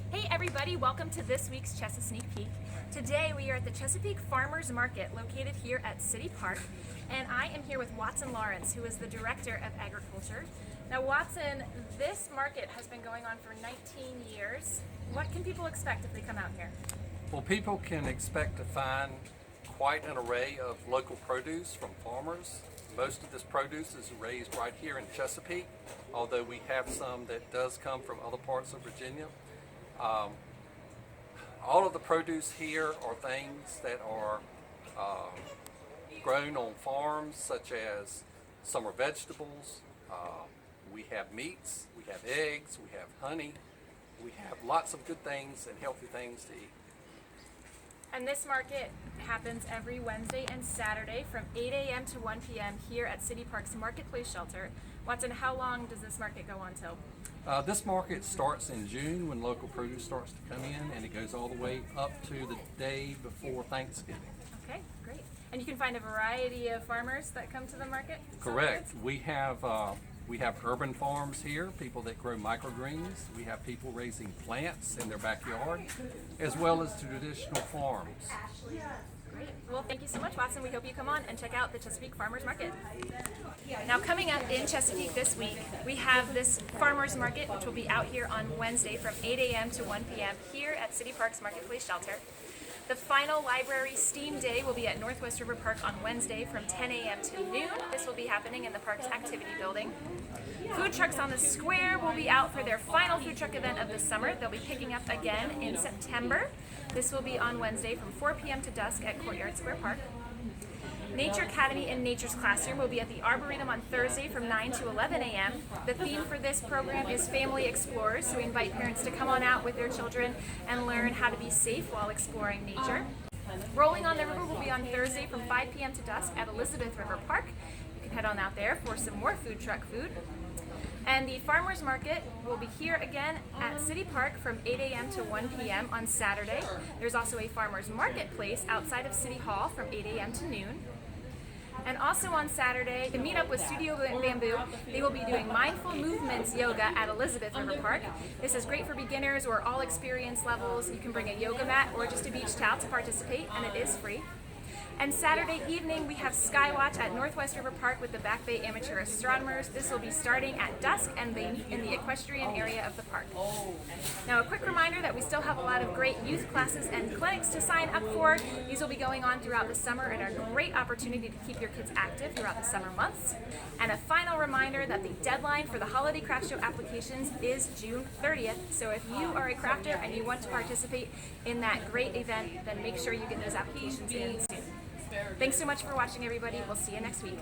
Hey everybody, welcome to this week's Chesa Sneak Peek. Today we are at the Chesapeake Farmers Market located here at City Park, and I am here with Watson Lawrence, who is the Director of Agriculture. Now Watson, this market has been going on for 19 years. What can people expect if they come out here? Well, people can expect to find quite an array of local produce from farmers. Most of this produce is raised right here in Chesapeake, although we have some that does come from other parts of Virginia. All of the produce here are things that are grown on farms, such as summer vegetables. We have meats, we have eggs, we have honey. We have lots of good things and healthy things to eat. And this market happens every Wednesday and Saturday from 8 a.m. to 1 p.m. here at City Park's Marketplace Shelter. Watson, how long does this market go on till? This market starts in June when local produce starts to come in, and it goes all the way up to the day before Thanksgiving. Okay, great. And you can find a variety of farmers that come to the market? Correct. We have urban farms here, people that grow microgreens. We have people raising plants in their backyard, as well as traditional farms. Great. Well, thank you so much, Watson. We hope you come on and check out the Chesapeake Farmers Market. Now, coming up in Chesapeake this week, we have this farmers market, which will be out here on Wednesday from 8 a.m. to 1 p.m. here at City Park's Marketplace Shelter. The final library STEAM day will be at Northwest River Park on Wednesday from 10 a.m. to noon. This will be happening in the park's activity building. Food trucks on the square will be out for their final food truck event of the summer. They'll be picking up again in September. This will be on Wednesday from 4 p.m. to dusk at Courtyard Square Park. Nature Academy and Nature's Classroom will be at the Arboretum on Thursday from 9 to 11 a.m. The theme for this program is Family Explorers, so we invite parents to come on out with their children and learn how to be safe while exploring nature. Rolling on the River will be on Thursday from 5 p.m. to dusk at Elizabeth River Park. You can head on out there for some more food truck food. And the farmers market will be here again at City Park from 8 a.m. to 1 p.m. on Saturday. There's also a farmers marketplace outside of City Hall from 8 a.m. to noon. And also on Saturday, to meet up with Studio Bamboo, they will be doing mindful movements yoga at Elizabeth River Park. This is great for beginners or all experience levels. You can bring a yoga mat or just a beach towel to participate, and it is free. And Saturday evening, we have Skywatch at Northwest River Park with the Back Bay Amateur Astronomers. This will be starting at dusk, and they meet in the equestrian area of the park. Now, a quick reminder that we still have a lot of great youth classes and clinics to sign up for. These will be going on throughout the summer and are a great opportunity to keep your kids active throughout the summer months. And a final reminder that the deadline for the Holiday Craft Show applications is June 30th. So if you are a crafter and you want to participate in that great event, then make sure you get those applications in soon. Thanks so much for watching, everybody. We'll see you next week.